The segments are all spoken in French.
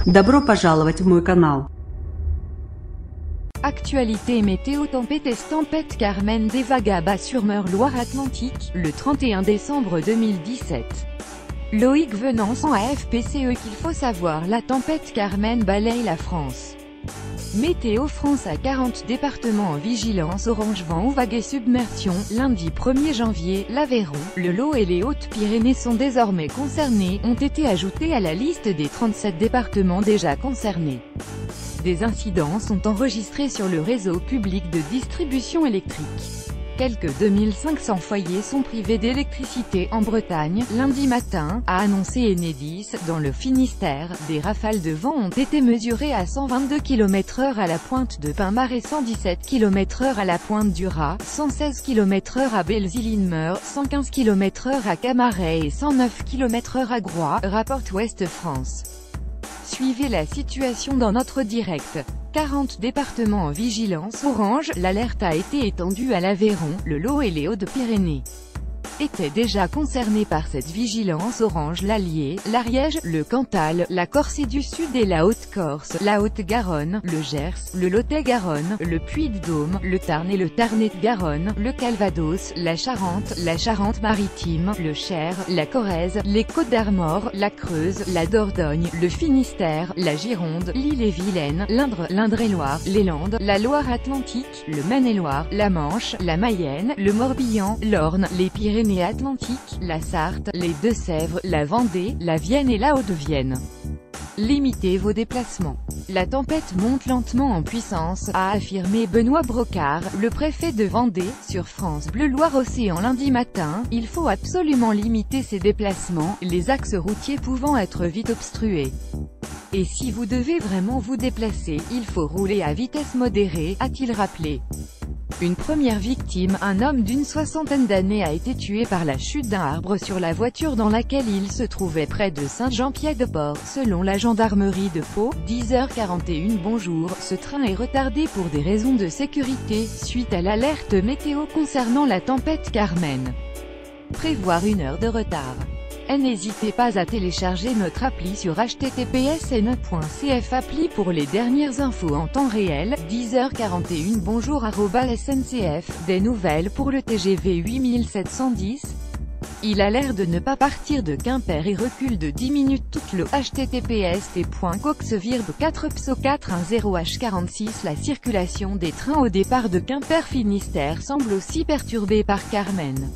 Добро пожаловать в мой канал. Actualité météo. Tempête Carmen dévague à Bas-sur-Mer, Loire-Atlantique, le 31 décembre 2017. Loïc Venançon, AFP-CE. Qu'il faut savoir, la tempête Carmen balaye la France. Météo France a 40 départements en vigilance orange vent ou vague et submersion. Lundi 1er janvier, l'Aveyron, le Lot et les Hautes-Pyrénées sont désormais concernés, ont été ajoutés à la liste des 37 départements déjà concernés. Des incidents sont enregistrés sur le réseau public de distribution électrique. Quelques 2500 foyers sont privés d'électricité en Bretagne. Lundi matin, a annoncé Enedis, dans le Finistère, des rafales de vent ont été mesurées à 122 km/h à la pointe de Pin-Mar et 117 km/h à la pointe du Raz, 116 km/h à Belzile-in-Mer, 115 km/h à Camaret et 109 km/h à Groix, rapporte Ouest France. Suivez la situation dans notre direct. 40 départements en vigilance orange, l'alerte a été étendue à l'Aveyron, le Lot et les Hautes-Pyrénées. Étaient déjà concernés par cette vigilance orange l'Allier, l'Ariège, le Cantal, la Corse du Sud et la Haute-Corse, la Haute-Garonne, le Gers, le Lot-et-Garonne, le Puy-de-Dôme, le Tarn et le Tarn-et-Garonne, le Calvados, la Charente-Maritime, le Cher, la Corrèze, les Côtes-d'Armor, la Creuse, la Dordogne, le Finistère, la Gironde, l'Ille-et-Vilaine, l'Indre, l'Indre-et-Loire, les Landes, la Loire-Atlantique, le Maine-et-Loire, la Manche, la Mayenne, le Morbihan, l'Orne, les Pyrénées-Atlantiques, la Sarthe, les Deux-Sèvres, la Vendée, la Vienne et la Haute-Vienne. Limitez vos déplacements. La tempête monte lentement en puissance, a affirmé Benoît Brocard, le préfet de Vendée, sur France Bleu Loire-Océan lundi matin. Il faut absolument limiter ces déplacements, les axes routiers pouvant être vite obstrués. Et si vous devez vraiment vous déplacer, il faut rouler à vitesse modérée, a-t-il rappelé. Une première victime, un homme d'une soixantaine d'années, a été tué par la chute d'un arbre sur la voiture dans laquelle il se trouvait près de Saint-Jean-Pied-de-Port, selon la gendarmerie de Pau. 10h41. Bonjour, ce train est retardé pour des raisons de sécurité, suite à l'alerte météo concernant la tempête Carmen. Prévoir 1 heure de retard. N'hésitez pas à télécharger notre appli sur https://ne.cf appli pour les dernières infos en temps réel. 10h41. Bonjour @SNCF, des nouvelles pour le TGV 8710. Il a l'air de ne pas partir de Quimper et recule de 10 minutes toute le https://coxvirb4pso410h46. La circulation des trains au départ de Quimper-Finistère semble aussi perturbée par Carmen.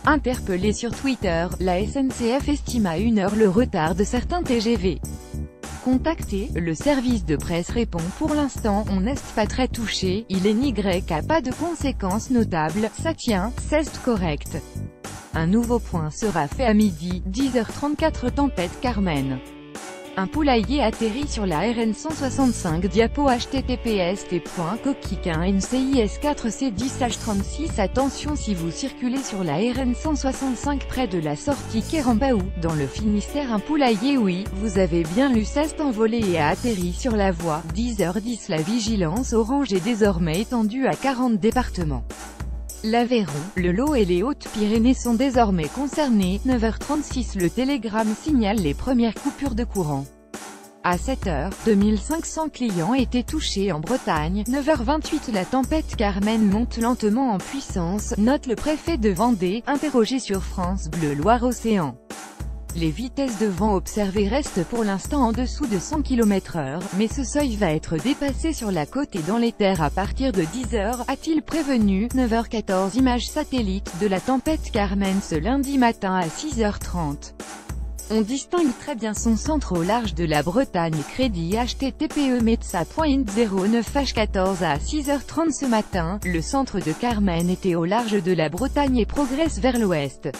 Interpellé sur Twitter, la SNCF estime à 1 heure le retard de certains TGV. Contacté, le service de presse répond: pour l'instant, on n'est pas très touché, il n'y a pas de conséquences notables, ça tient, c'est correct. Un nouveau point sera fait à midi, 10h34. Tempête Carmen. Un poulailler atterrit sur la RN 165. Diapo https://coquille1ncis4c10h36. Attention si vous circulez sur la RN 165 près de la sortie Kérambaou, dans le Finistère. Un poulailler, oui, vous avez bien lu, s'est envolé et a atterri sur la voie. 10h10. La vigilance orange est désormais étendue à 40 départements. L'Aveyron, le Lot et les Hautes-Pyrénées sont désormais concernés. 9h36. Le télégramme signale les premières coupures de courant. À 7h, 2500 clients étaient touchés en Bretagne. 9h28. La tempête Carmen monte lentement en puissance, note le préfet de Vendée, interrogé sur France Bleu Loire-Océan. Les vitesses de vent observées restent pour l'instant en dessous de 100 km/h, mais ce seuil va être dépassé sur la côte et dans les terres à partir de 10h, a-t-il prévenu. 9h14. Images satellites de la tempête Carmen ce lundi matin à 6h30. On distingue très bien son centre au large de la Bretagne. Crédit httpe://metsa.09h14 à 6h30 ce matin. Le centre de Carmen était au large de la Bretagne et progresse vers l'ouest.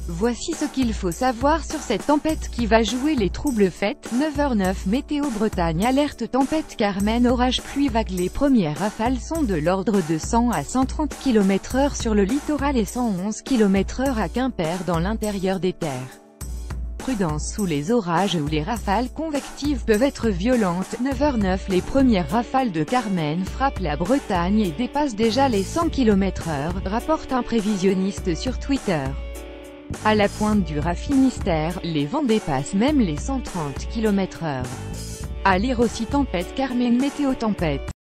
Voici ce qu'il faut savoir sur cette tempête qui va jouer les troubles fêtes. 9h09. Météo Bretagne. Alerte tempête Carmen, orage pluie vague. Les premières rafales sont de l'ordre de 100 à 130 km/h sur le littoral et 111 km/h à Quimper dans l'intérieur des terres. Prudence sous les orages où les rafales convectives peuvent être violentes. 9h09. Les premières rafales de Carmen frappent la Bretagne et dépassent déjà les 100 km/h, rapporte un prévisionniste sur Twitter. À la pointe du Raz Finistère, les vents dépassent même les 130 km/h. À lire aussi Tempête Carmen Météo Tempête.